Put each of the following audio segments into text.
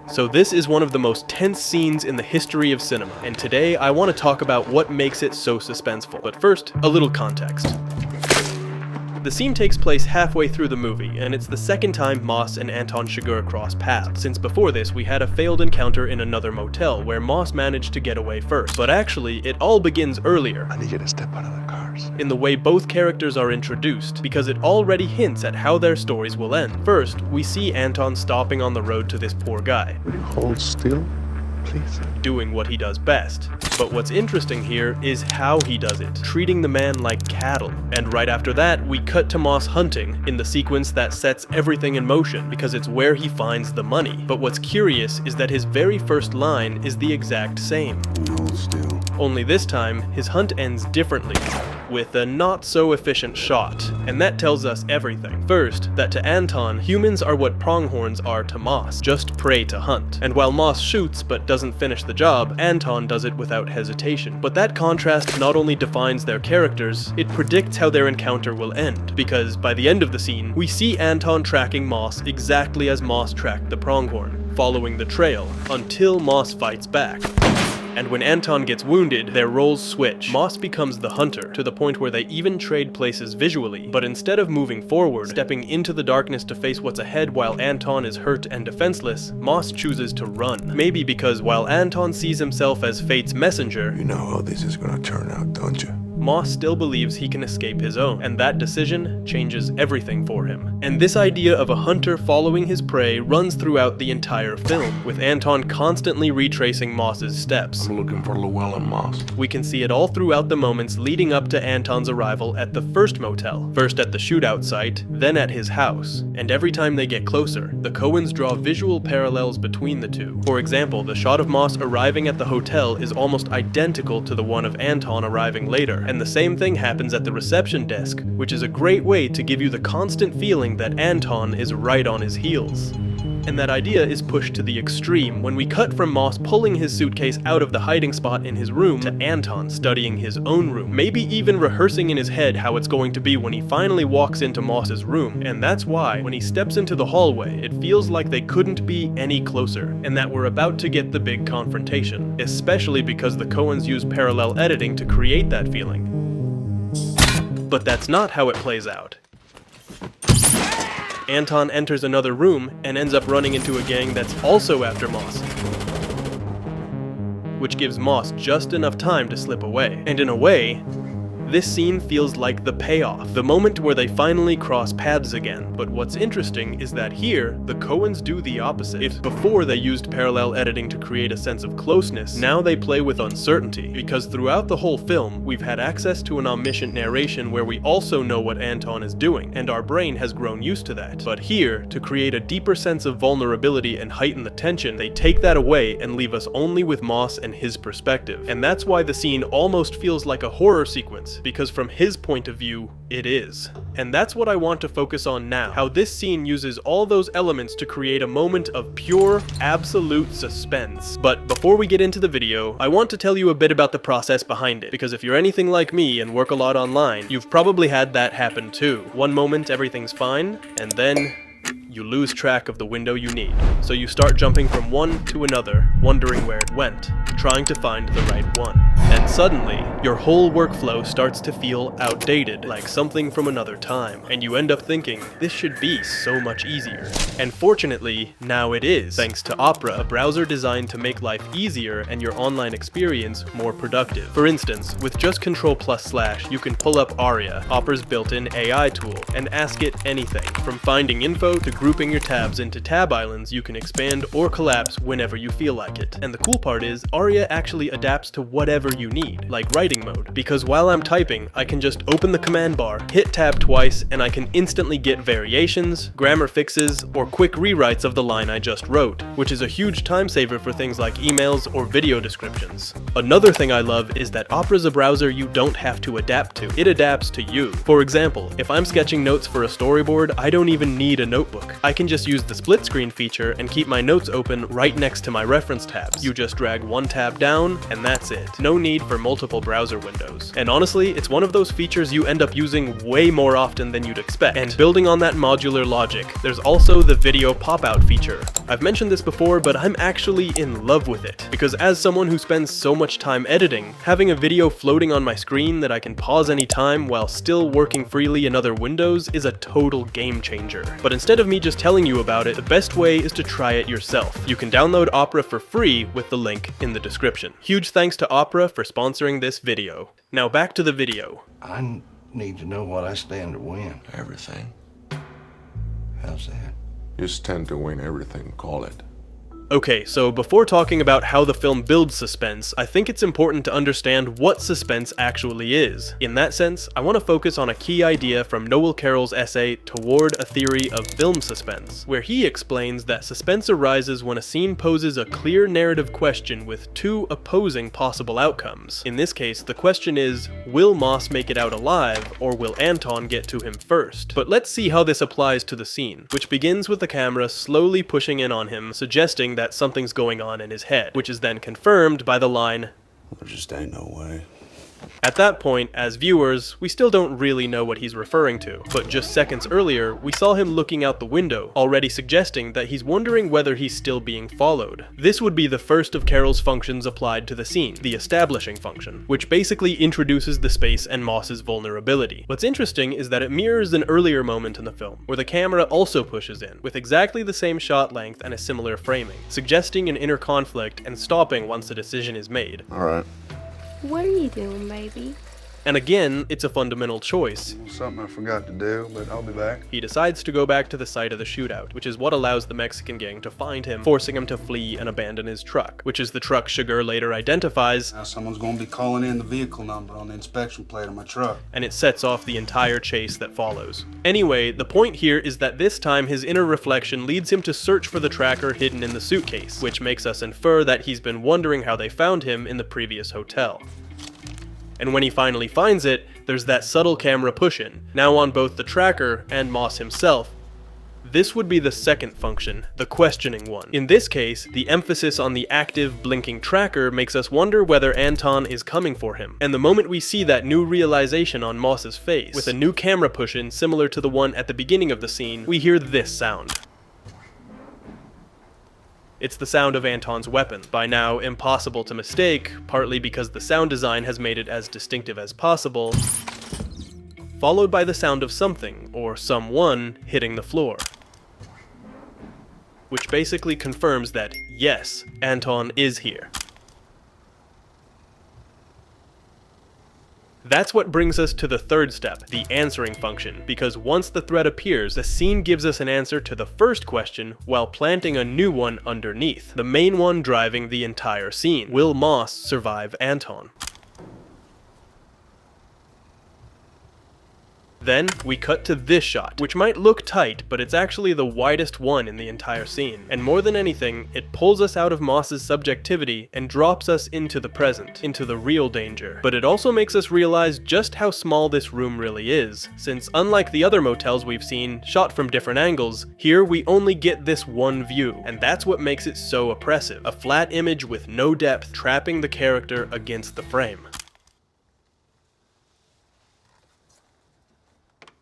So this is one of the most tense scenes in the history of cinema, and today I want to talk about what makes it so suspenseful. But first, a little context. The scene takes place halfway through the movie, and it's the second time Moss and Anton Chigurh cross paths, since before this we had a failed encounter in another motel where Moss managed to get away first. But actually, it all begins earlier. I need you to step out of the cars. In the way both characters are introduced, because it already hints at how their stories will end. First, we see Anton stopping on the road to this poor guy. Will you hold still, please? Doing what he does best. But what's interesting here is how he does it, treating the man like cattle. And right after that, we cut to Moss hunting, in the sequence that sets everything in motion, because it's where he finds the money. But what's curious is that his very first line is the exact same. Hold still. Only this time, his hunt ends differently, with a not-so-efficient shot, and that tells us everything. First, that to Anton, humans are what pronghorns are to Moss, just prey to hunt. And while Moss shoots but doesn't finish the job, Anton does it without hesitation. But that contrast not only defines their characters, it predicts how their encounter will end, because by the end of the scene, we see Anton tracking Moss exactly as Moss tracked the pronghorn, following the trail, until Moss fights back. And when Anton gets wounded, their roles switch. Moss becomes the hunter, to the point where they even trade places visually, but instead of moving forward, stepping into the darkness to face what's ahead while Anton is hurt and defenseless, Moss chooses to run. Maybe because while Anton sees himself as fate's messenger, You know how this is gonna turn out, don't you? Moss still believes he can escape his own, and that decision changes everything for him. And this idea of a hunter following his prey runs throughout the entire film, with Anton constantly retracing Moss's steps. I'm looking for Llewellyn Moss. We can see it all throughout the moments leading up to Anton's arrival at the first motel, first at the shootout site, then at his house. And every time they get closer, the Coens draw visual parallels between the two. For example, the shot of Moss arriving at the hotel is almost identical to the one of Anton arriving later, and the same thing happens at the reception desk, which is a great way to give you the constant feeling that Anton is right on his heels. And that idea is pushed to the extreme when we cut from Moss pulling his suitcase out of the hiding spot in his room to Anton studying his own room, maybe even rehearsing in his head how it's going to be when he finally walks into Moss's room. And that's why, when he steps into the hallway, it feels like they couldn't be any closer, and that we're about to get the big confrontation, especially because the Coens use parallel editing to create that feeling. But that's not how it plays out. Anton enters another room and ends up running into a gang that's also after Moss, which gives Moss just enough time to slip away. And in a way, this scene feels like the payoff, the moment where they finally cross paths again. But what's interesting is that here, the Coens do the opposite. If before they used parallel editing to create a sense of closeness, now they play with uncertainty, because throughout the whole film, we've had access to an omniscient narration where we also know what Anton is doing, and our brain has grown used to that. But here, to create a deeper sense of vulnerability and heighten the tension, they take that away and leave us only with Moss and his perspective. And that's why the scene almost feels like a horror sequence, because from his point of view, it is. And that's what I want to focus on now, how this scene uses all those elements to create a moment of pure, absolute suspense. But before we get into the video, I want to tell you a bit about the process behind it, because if you're anything like me and work a lot online, you've probably had that happen too. One moment everything's fine, and then you lose track of the window you need. So you start jumping from one to another, wondering where it went, trying to find the right one. And suddenly, your whole workflow starts to feel outdated, like something from another time. And you end up thinking, this should be so much easier. And fortunately, now it is, thanks to Opera, a browser designed to make life easier and your online experience more productive. For instance, with just Ctrl+/, you can pull up Aria, Opera's built-in AI tool, and ask it anything, from finding info to grouping your tabs into tab islands you can expand or collapse whenever you feel like it. And the cool part is, Aria actually adapts to whatever you need, like writing mode, because while I'm typing, I can just open the command bar, hit tab twice, and I can instantly get variations, grammar fixes, or quick rewrites of the line I just wrote, which is a huge time saver for things like emails or video descriptions. Another thing I love is that Opera's a browser you don't have to adapt to. It adapts to you. For example, if I'm sketching notes for a storyboard, I don't even need a notebook. I can just use the split screen feature and keep my notes open right next to my reference tabs. You just drag one tab down, and that's it. No need for multiple browser windows. And honestly, it's one of those features you end up using way more often than you'd expect. And building on that modular logic, there's also the video pop-out feature. I've mentioned this before, but I'm actually in love with it. Because as someone who spends so much time editing, having a video floating on my screen that I can pause anytime while still working freely in other windows is a total game changer. But instead of me just telling you about it, the best way is to try it yourself. You can download Opera for free with the link in the description. Huge thanks to Opera for sponsoring this video. Now back to the video. I need to know what I stand to win. Everything. How's that? You stand to win everything, call it. Okay, so before talking about how the film builds suspense, I think it's important to understand what suspense actually is. In that sense, I want to focus on a key idea from Noel Carroll's essay Toward a Theory of Film Suspense, where he explains that suspense arises when a scene poses a clear narrative question with two opposing possible outcomes. In this case, the question is, will Moss make it out alive, or will Anton get to him first? But let's see how this applies to the scene, which begins with the camera slowly pushing in on him, suggesting that something's going on in his head, which is then confirmed by the line, "There just ain't no way." At that point, as viewers, we still don't really know what he's referring to, but just seconds earlier, we saw him looking out the window, already suggesting that he's wondering whether he's still being followed. This would be the first of Carroll's functions applied to the scene, the establishing function, which basically introduces the space and Moss's vulnerability. What's interesting is that it mirrors an earlier moment in the film, where the camera also pushes in, with exactly the same shot length and a similar framing, suggesting an inner conflict and stopping once a decision is made. All right. What are you doing, baby? And again, it's a fundamental choice. Something I forgot to do, but I'll be back. He decides to go back to the site of the shootout, which is what allows the Mexican gang to find him, forcing him to flee and abandon his truck, which is the truck Chigurh later identifies, Now someone's gonna be calling in the vehicle number on the inspection plate of my truck. and it sets off the entire chase that follows. Anyway, the point here is that this time his inner reflection leads him to search for the tracker hidden in the suitcase, which makes us infer that he's been wondering how they found him in the previous hotel. And when he finally finds it, there's that subtle camera push-in, now on both the tracker and Moss himself. This would be the second function, the questioning one. In this case, the emphasis on the active, blinking tracker makes us wonder whether Anton is coming for him. And the moment we see that new realization on Moss's face, with a new camera push-in similar to the one at the beginning of the scene, we hear this sound. It's the sound of Anton's weapon, by now impossible to mistake, partly because the sound design has made it as distinctive as possible, followed by the sound of something, or someone, hitting the floor. Which basically confirms that, yes, Anton is here. That's what brings us to the third step, the answering function, because once the threat appears, the scene gives us an answer to the first question while planting a new one underneath, the main one driving the entire scene. Will Moss survive Anton? Then, we cut to this shot, which might look tight, but it's actually the widest one in the entire scene. And more than anything, it pulls us out of Moss's subjectivity and drops us into the present, into the real danger. But it also makes us realize just how small this room really is, since unlike the other motels we've seen, shot from different angles, here we only get this one view, and that's what makes it so oppressive. A flat image with no depth trapping the character against the frame.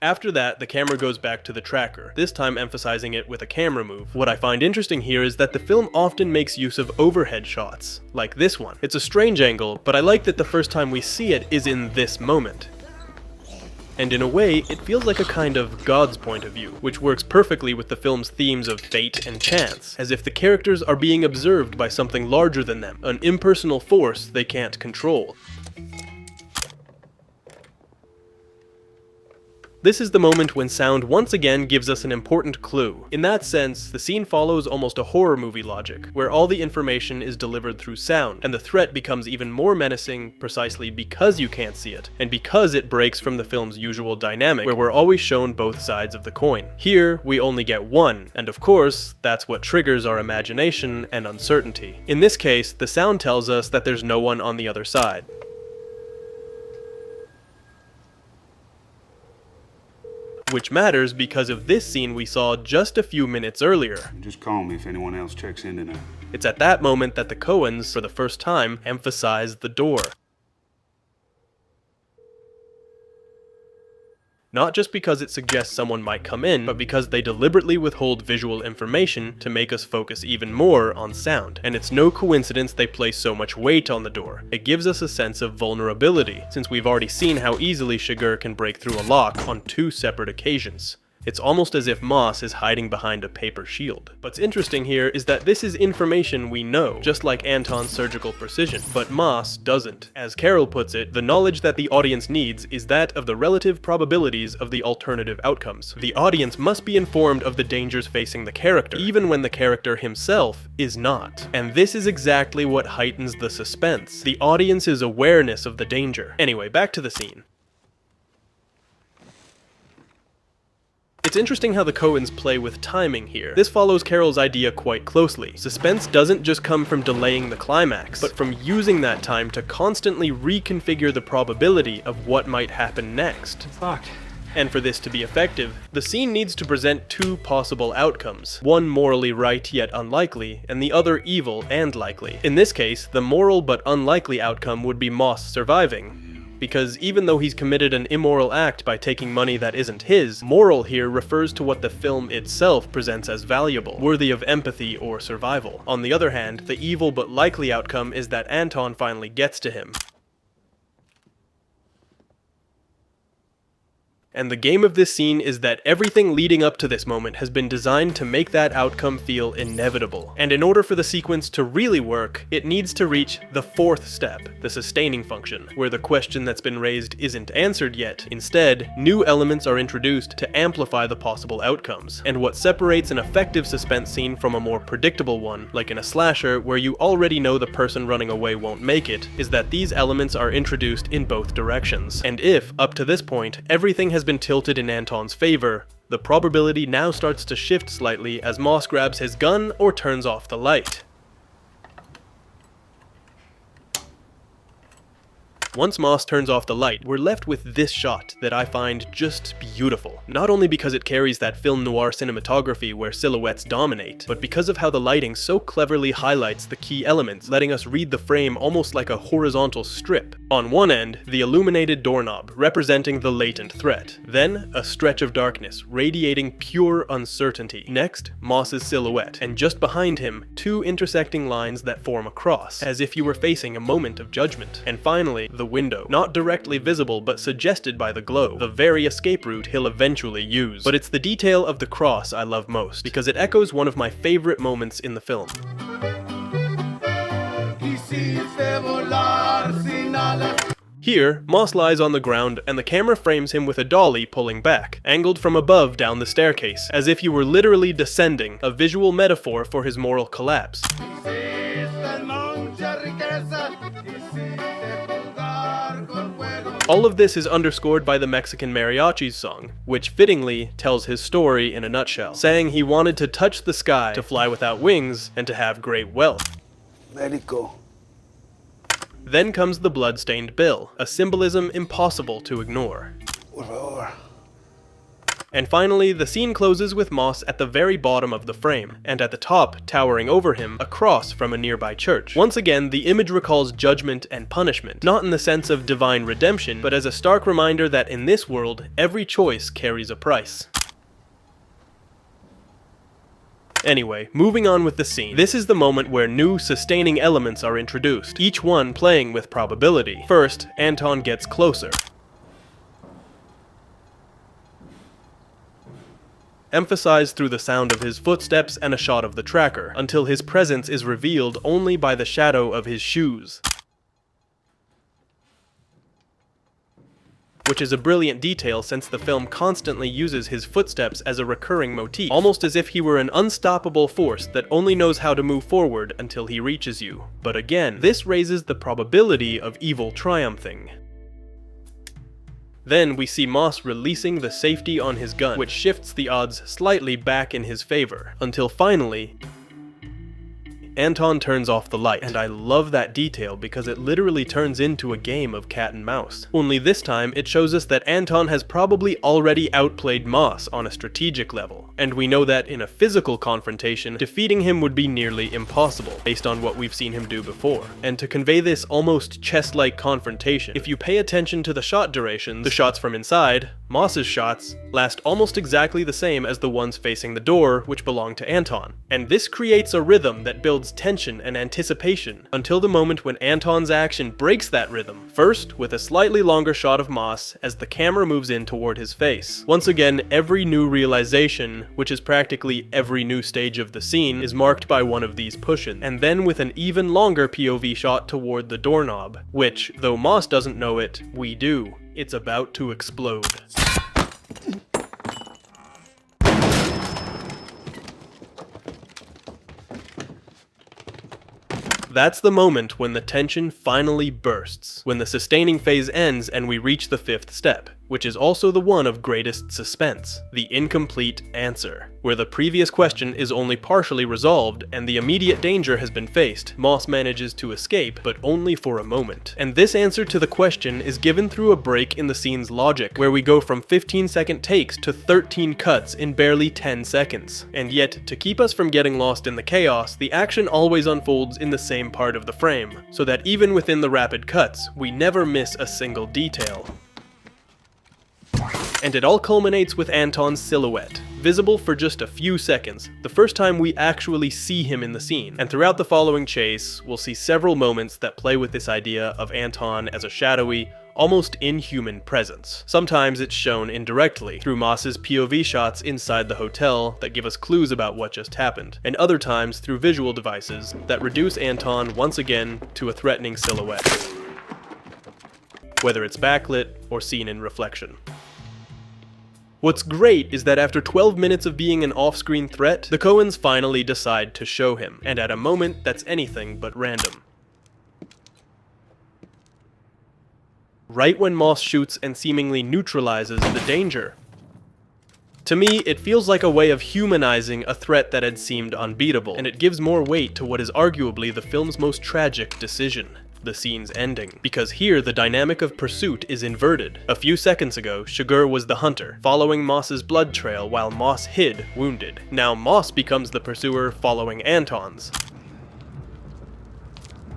After that, the camera goes back to the tracker, this time emphasizing it with a camera move. What I find interesting here is that the film often makes use of overhead shots, like this one. It's a strange angle, but I like that the first time we see it is in this moment. And in a way, it feels like a kind of God's point of view, which works perfectly with the film's themes of fate and chance, as if the characters are being observed by something larger than them, an impersonal force they can't control. This is the moment when sound once again gives us an important clue. In that sense, the scene follows almost a horror movie logic, where all the information is delivered through sound, and the threat becomes even more menacing precisely because you can't see it, and because it breaks from the film's usual dynamic, where we're always shown both sides of the coin. Here, we only get one, and of course, that's what triggers our imagination and uncertainty. In this case, the sound tells us that there's no one on the other side. which matters because of this scene we saw just a few minutes earlier. Just call me if anyone else checks in tonight. It's at that moment that the Coens, for the first time, emphasize the door. Not just because it suggests someone might come in, but because they deliberately withhold visual information to make us focus even more on sound. And it's no coincidence they place so much weight on the door. It gives us a sense of vulnerability, since we've already seen how easily Chigurh can break through a lock on 2 separate occasions. It's almost as if Moss is hiding behind a paper shield. What's interesting here is that this is information we know, just like Anton's surgical precision, but Moss doesn't. As Carol puts it, the knowledge that the audience needs is that of the relative probabilities of the alternative outcomes. The audience must be informed of the dangers facing the character, even when the character himself is not. And this is exactly what heightens the suspense, the audience's awareness of the danger. Anyway, back to the scene. It's interesting how the Coens play with timing here. This follows Carol's idea quite closely. Suspense doesn't just come from delaying the climax, but from using that time to constantly reconfigure the probability of what might happen next. It's locked. And for this to be effective, the scene needs to present 2 possible outcomes, one morally right yet unlikely, and the other evil and likely. In this case, the moral but unlikely outcome would be Moss surviving. Because even though he's committed an immoral act by taking money that isn't his, moral here refers to what the film itself presents as valuable, worthy of empathy or survival. On the other hand, the evil but likely outcome is that Anton finally gets to him. And the game of this scene is that everything leading up to this moment has been designed to make that outcome feel inevitable. And in order for the sequence to really work, it needs to reach the 4th step, the sustaining function, where the question that's been raised isn't answered yet. Instead, new elements are introduced to amplify the possible outcomes. And what separates an effective suspense scene from a more predictable one, like in a slasher where you already know the person running away won't make it, is that these elements are introduced in both directions. And if, up to this point, everything has been tilted in Anton's favor, the probability now starts to shift slightly as Moss grabs his gun or turns off the light. Once Moss turns off the light, we're left with this shot that I find just beautiful. Not only because it carries that film noir cinematography where silhouettes dominate, but because of how the lighting so cleverly highlights the key elements, letting us read the frame almost like a horizontal strip. On one end, the illuminated doorknob, representing the latent threat. Then, a stretch of darkness, radiating pure uncertainty. Next, Moss's silhouette, and just behind him, 2 intersecting lines that form a cross, as if you were facing a moment of judgment. And finally, the window, not directly visible but suggested by the glow, the very escape route he'll eventually use. But it's the detail of the cross I love most, because it echoes one of my favorite moments in the film. Here, Moss lies on the ground and the camera frames him with a dolly pulling back, angled from above down the staircase, as if you were literally descending, a visual metaphor for his moral collapse. All of this is underscored by the Mexican mariachi's song, which fittingly tells his story in a nutshell, saying he wanted to touch the sky, to fly without wings, and to have great wealth. Let it go. Then comes the blood-stained bill, a symbolism impossible to ignore. Por favor. And finally, the scene closes with Moss at the very bottom of the frame, and at the top, towering over him, a cross from a nearby church. Once again, the image recalls judgment and punishment, not in the sense of divine redemption, but as a stark reminder that in this world, every choice carries a price. Anyway, moving on with the scene. This is the moment where new sustaining elements are introduced, each one playing with probability. First, Anton gets closer, emphasized through the sound of his footsteps and a shot of the tracker, until his presence is revealed only by the shadow of his shoes. Which is a brilliant detail since the film constantly uses his footsteps as a recurring motif, almost as if he were an unstoppable force that only knows how to move forward until he reaches you. But again, this raises the probability of evil triumphing. Then we see Moss releasing the safety on his gun, which shifts the odds slightly back in his favor, until finally, Anton turns off the light, and I love that detail because it literally turns into a game of cat and mouse. Only this time, it shows us that Anton has probably already outplayed Moss on a strategic level, and we know that in a physical confrontation, defeating him would be nearly impossible, based on what we've seen him do before. And to convey this almost chess-like confrontation, if you pay attention to the shot durations, the shots from inside, Moss's shots last almost exactly the same as the ones facing the door, which belong to Anton. And this creates a rhythm that builds tension and anticipation, until the moment when Anton's action breaks that rhythm, first with a slightly longer shot of Moss as the camera moves in toward his face. Once again, every new realization, which is practically every new stage of the scene, is marked by one of these push-ins, and then with an even longer POV shot toward the doorknob, which, though Moss doesn't know it, we do. It's about to explode. That's the moment when the tension finally bursts, when the sustaining phase ends and we reach the fifth step, which is also the one of greatest suspense, the incomplete answer. Where the previous question is only partially resolved and the immediate danger has been faced, Moss manages to escape, but only for a moment. And this answer to the question is given through a break in the scene's logic, where we go from 15-second takes to 13 cuts in barely 10 seconds. And yet, to keep us from getting lost in the chaos, the action always unfolds in the same part of the frame, so that even within the rapid cuts, we never miss a single detail. And it all culminates with Anton's silhouette, visible for just a few seconds, the first time we actually see him in the scene. And throughout the following chase, we'll see several moments that play with this idea of Anton as a shadowy, almost inhuman presence. Sometimes it's shown indirectly, through Moss's POV shots inside the hotel that give us clues about what just happened, and other times through visual devices that reduce Anton once again to a threatening silhouette, whether it's backlit or seen in reflection. What's great is that after 12 minutes of being an off-screen threat, the Coens finally decide to show him, and at a moment that's anything but random. Right when Moss shoots and seemingly neutralizes the danger. To me, it feels like a way of humanizing a threat that had seemed unbeatable, and it gives more weight to what is arguably the film's most tragic decision: the scene's ending. Because here, the dynamic of pursuit is inverted. A few seconds ago, Chigurh was the hunter, following Moss's blood trail while Moss hid, wounded. Now Moss becomes the pursuer, following Anton's.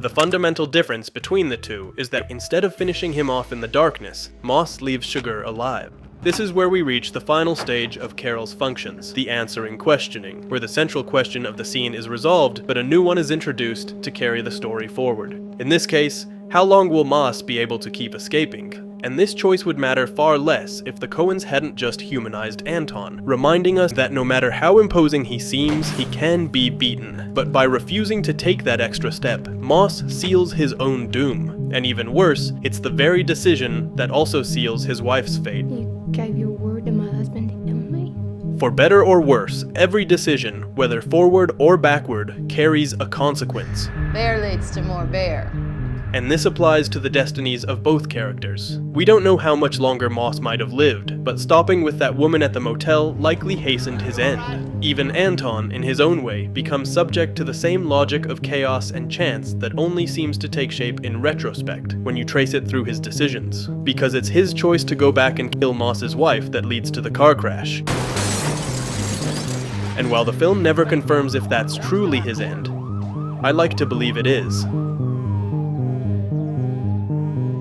The fundamental difference between the two is that instead of finishing him off in the darkness, Moss leaves Chigurh alive. This is where we reach the final stage of Carol's functions, the answering questioning, where the central question of the scene is resolved, but a new one is introduced to carry the story forward. In this case, how long will Moss be able to keep escaping? And this choice would matter far less if the Coens hadn't just humanized Anton, reminding us that no matter how imposing he seems, he can be beaten. But by refusing to take that extra step, Moss seals his own doom. And even worse, it's the very decision that also seals his wife's fate. You gave your word to my husband and me. For better or worse, every decision, whether forward or backward, carries a consequence. Bear leads to more bear. And this applies to the destinies of both characters. We don't know how much longer Moss might have lived, but stopping with that woman at the motel likely hastened his end. Even Anton, in his own way, becomes subject to the same logic of chaos and chance that only seems to take shape in retrospect, when you trace it through his decisions. Because it's his choice to go back and kill Moss's wife that leads to the car crash. And while the film never confirms if that's truly his end, I like to believe it is.